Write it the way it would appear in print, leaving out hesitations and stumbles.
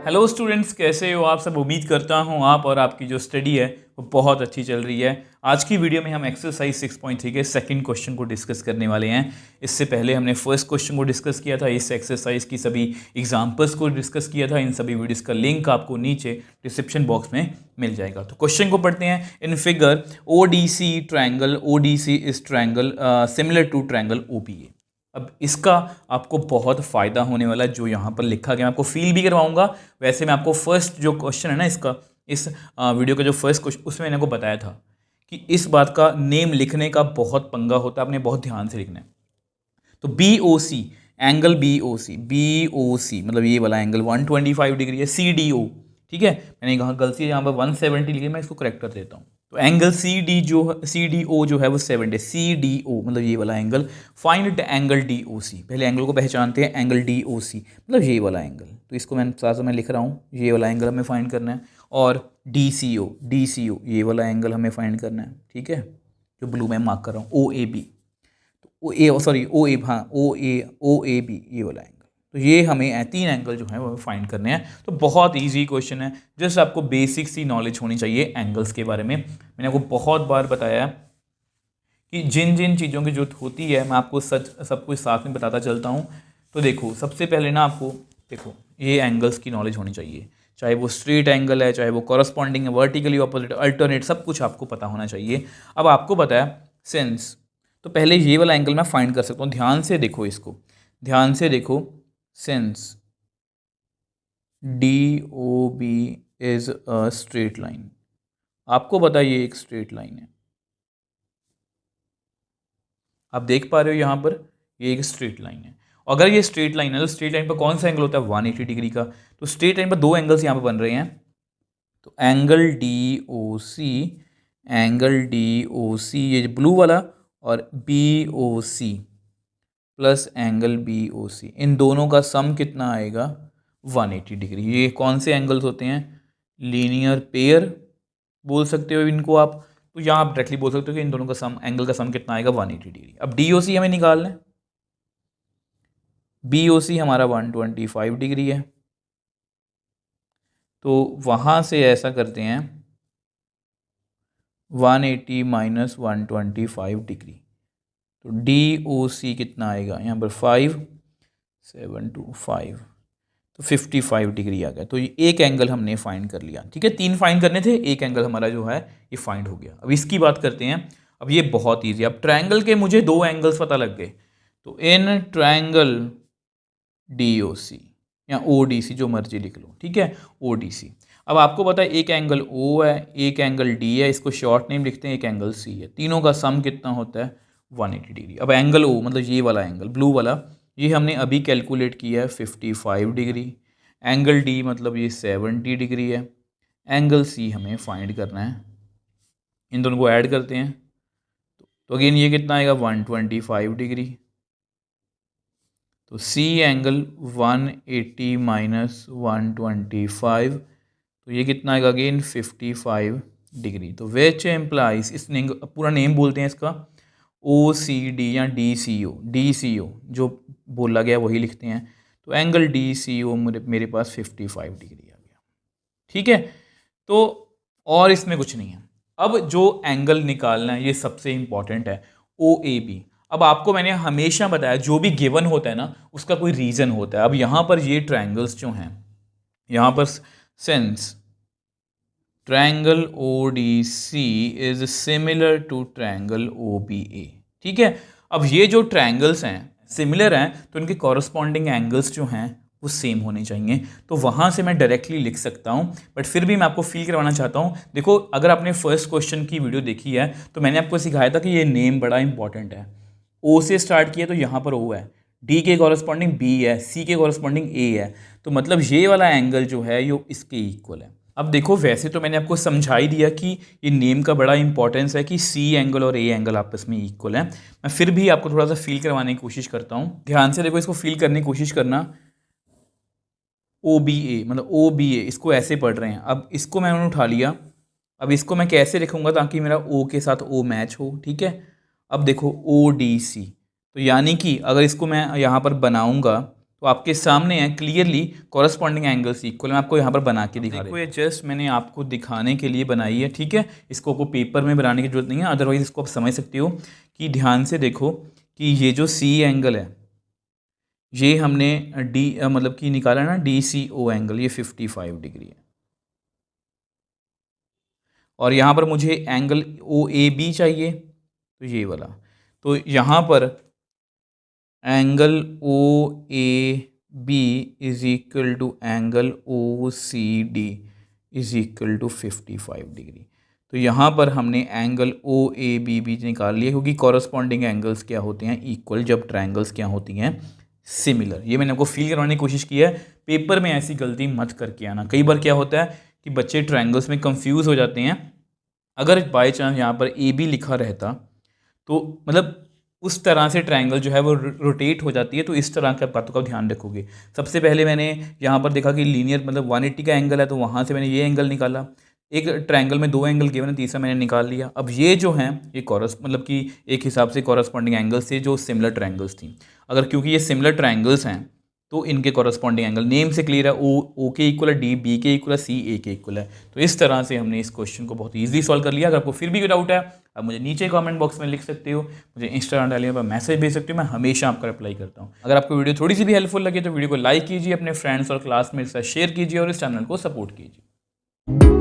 Hello students, कैसे हो आप सब। उम्मीद करता हूँ आप और आपकी जो स्टडी है वो बहुत अच्छी चल रही है। आज की वीडियो में हम एक्सरसाइज 6.3 के सेकंड क्वेश्चन को डिस्कस करने वाले हैं। इससे पहले हमने फर्स्ट क्वेश्चन को डिस्कस किया था। इस एक्सरसाइज की सभी एग्जाम्पल्स को डिस्कस किया था। इन सभी वीडियोज़ का लिंक आपको नीचे डिस्क्रिप्शन बॉक्स में मिल जाएगा। तो क्वेश्चन को पढ़ते हैं। In figure ODC triangle, ODC is triangle similar to triangle OPA। अब इसका आपको बहुत फ़ायदा होने वाला है। जो यहाँ पर लिखा गया मैं आपको फील भी करवाऊंगा। वैसे मैं आपको फर्स्ट जो क्वेश्चन है ना इसका, इस वीडियो का जो फर्स्ट क्वेश्चन, उसमें मैंने आपको बताया था कि इस बात का नेम लिखने का बहुत पंगा होता है, आपने बहुत ध्यान से लिखना है। तो BOC एंगल, BOC मतलब ये वाला एंगल 125 डिग्री है। CDO, ठीक है, मैंने कहा गलती है, यहाँ पर 170 डिग्री, मैं इसको करेक्ट कर देता हूँ। तो एंगल CDO जो है वो 70, CDO मतलब ये वाला एंगल। फाइंड एंगल DOC, पहले एंगल को पहचानते हैं। एंगल DOC मतलब ये वाला एंगल, तो इसको मैं साथ में लिख रहा हूँ, ये वाला एंगल हमें फाइंड करना है। और DCO ये वाला एंगल हमें फाइंड करना है, ठीक है, जो ब्लू में मार्क कर रहा हूँ। OAB, OAB ये वाला एंगल। तो ये हमें 3 एंगल जो है वो फाइंड करने हैं। तो बहुत इजी क्वेश्चन है, जस्ट आपको बेसिक सी नॉलेज होनी चाहिए एंगल्स के बारे में। मैंने आपको बहुत बार बताया कि जिन जिन चीज़ों की जरूरत होती है मैं आपको सब कुछ साथ में बताता चलता हूँ। तो देखो, सबसे पहले ना आपको देखो ये एंगल्स की नॉलेज होनी चाहिए, चाहे वो स्ट्रेट एंगल है, चाहे वो कॉरस्पॉन्डिंग है, वर्टिकली ऑपोजिट, अल्टरनेट, सब कुछ आपको पता होना चाहिए। अब आपको पता है सेंस, तो पहले ये वाला एंगल मैं फाइंड कर सकता हूँ। ध्यान से देखो इसको, ध्यान से देखो। Since DOB is a straight line, आपको पता है ये एक स्ट्रेट लाइन है। आप देख पा रहे हो यहाँ पर ये एक स्ट्रेट लाइन है। अगर ये स्ट्रेट लाइन है तो स्ट्रेट लाइन पर कौन सा एंगल होता है? 180 डिग्री का। तो स्ट्रेट लाइन पर 2 एंगल्स यहाँ पर बन रहे हैं। तो एंगल DOC ये ब्लू वाला, और BOC प्लस एंगल BOC, इन दोनों का सम कितना आएगा? 180 डिग्री। ये कौन से एंगल्स होते हैं? लीनियर पेयर बोल सकते हो इनको आप। तो यहाँ आप डायरेक्टली बोल सकते हो कि इन दोनों का सम, एंगल का सम कितना आएगा? 180 डिग्री। अब DOC हमें निकालना है। BOC हमारा 125 डिग्री है। तो वहाँ से ऐसा करते हैं, 180 माइनस 125 डिग्री, तो DOC कितना आएगा यहाँ पर? 5, 7 to 5, तो 55 डिग्री आ गया। तो ये एक एंगल हमने फाइंड कर लिया, ठीक है। 3 फाइंड करने थे, एक एंगल हमारा जो है ये फाइंड हो गया। अब इसकी बात करते हैं। अब ये बहुत ईजी। अब ट्रायंगल के मुझे 2 एंगल्स पता लग गए। तो इन ट्रायंगल DOC या ODC, जो मर्जी लिख लो, ठीक है, ODC। अब आपको पता है एक एंगल O है, एक एंगल D है, इसको शॉर्ट नेम लिखते हैं, एक एंगल C है। तीनों का सम कितना होता है? 180 डिग्री। अब एंगल O मतलब ये वाला एंगल, ब्लू वाला, ये हमने अभी कैलकुलेट किया है 55 डिग्री। एंगल D मतलब ये 70 डिग्री है। एंगल C हमें फाइंड करना है। इन दोनों को ऐड करते हैं तो अगेन ये कितना आएगा? 125 डिग्री। तो C एंगल 180 माइनस 125, तो ये कितना आएगा? Again 55 degree. तो विच एम्प्लाइज, इस पूरा नेम बोलते हैं इसका, OCD या DCO जो बोला गया वही लिखते हैं। तो एंगल DCO मेरे पास 55 डिग्री आ गया, ठीक है। तो और इसमें कुछ नहीं है। अब जो एंगल निकालना है ये सबसे इंपॉर्टेंट है, OAB। अब आपको मैंने हमेशा बताया जो भी गिवन होता है ना उसका कोई रीजन होता है। अब यहाँ पर ये ट्रायंगल्स जो हैं, यहाँ पर since triangle ODC is similar to triangle OBA, ठीक है। अब ये जो ट्रायंगल्स हैं सिमिलर हैं तो इनके कॉरस्पॉन्डिंग एंगल्स जो हैं वो सेम होने चाहिए। तो वहाँ से मैं डायरेक्टली लिख सकता हूँ, बट फिर भी मैं आपको फील करवाना चाहता हूँ। देखो, अगर आपने फर्स्ट क्वेश्चन की वीडियो देखी है तो मैंने आपको सिखाया था कि ये नेम बड़ा इंपॉर्टेंट है। O से स्टार्ट किया तो यहाँ पर O है, D के कॉरस्पॉन्डिंग B है, C के कॉरस्पॉन्डिंग A है। तो मतलब ये वाला एंगल जो है ये इसके इक्वल है। अब देखो, वैसे तो मैंने आपको समझा ही दिया कि ये नेम का बड़ा इंपॉर्टेंस है कि C एंगल और A एंगल आपस में इक्वल है। मैं फिर भी आपको थोड़ा सा फील करवाने की कोशिश करता हूँ। ध्यान से देखो, इसको फील करने की कोशिश करना। OBA मतलब OBA, इसको ऐसे पढ़ रहे हैं। अब इसको मैंने उठा लिया। अब इसको मैं कैसे लिखूंगा ताकि मेरा O के साथ O मैच हो, ठीक है। अब देखो ODC, तो यानी कि अगर इसको मैं यहाँ पर बनाऊंगा तो आपके सामने है क्लियरली कॉरस्पॉन्डिंग एंगल्स इक्वल। मैं आपको यहाँ पर बना के दिखा रहा हूँ, जस्ट मैंने आपको दिखाने के लिए बनाई है, ठीक है। इसको आपको पेपर में बनाने की जरूरत नहीं है, अदरवाइज इसको आप समझ सकते हो कि ध्यान से देखो कि ये जो सी एंगल है ये हमने डी मतलब कि निकाला ना, डी सी ओ एंगल, ये 55 डिग्री है। और यहाँ पर मुझे एंगल ओ ए बी चाहिए, तो ये वाला। तो यहाँ पर angle O A B is equal to angle O C D is equal to 55 degree. तो यहाँ पर हमने एंगल ओ ए बी भी निकाल लिया, क्योंकि कॉरस्पॉन्डिंग एंगल्स क्या होते हैं, इक्वल, जब ट्रायंगल्स क्या होती हैं, सिमिलर। ये मैंने आपको फील करवाने की कोशिश की है, पेपर में ऐसी गलती मत करके आना। कई बार क्या होता है कि बच्चे ट्रायंगल्स में कंफ्यूज हो जाते हैं। अगर बाय चांस यहाँ पर ए बी लिखा रहता तो मतलब उस तरह से ट्रायंगल जो है वो रोटेट हो जाती है, तो इस तरह की बातों का ध्यान रखोगे। सबसे पहले मैंने यहाँ पर देखा कि लीनियर मतलब 180 का एंगल है, तो वहाँ से मैंने ये एंगल निकाला। एक ट्रायंगल में 2 एंगल गिवन है, तीसरा मैंने निकाल लिया। अब ये जो हैं ये मतलब कि एक हिसाब से कॉरस्पॉन्डिंग एंगल्स थे जो सिमिलर ट्रायंगल्स थी। अगर क्योंकि ये सिमिलर ट्रायंगल्स हैं तो इनके कॉरस्पॉन्डिंग एंगल नेम से क्लियर है, ओ के इक्वल है, डी बी के इक्वल है, सी ए के इक्वल है। तो इस तरह से हमने इस क्वेश्चन को बहुत ईजिली सॉल्व कर लिया। अगर आपको फिर भी कोई डाउट है आप मुझे नीचे कमेंट बॉक्स में लिख सकते हो, मुझे इंस्टाग्राम डालिए पर मैसेज भेज सकते हो, मैं हमेशा आपका रिप्लाई करता हूँ। अगर आपको वीडियो थोड़ी सी भी हेल्पफुल लगे तो वीडियो को लाइक कीजिए, अपने फ्रेंड्स और क्लासमेट्स के साथ शेयर कीजिए और इस चैनल को सपोर्ट कीजिए।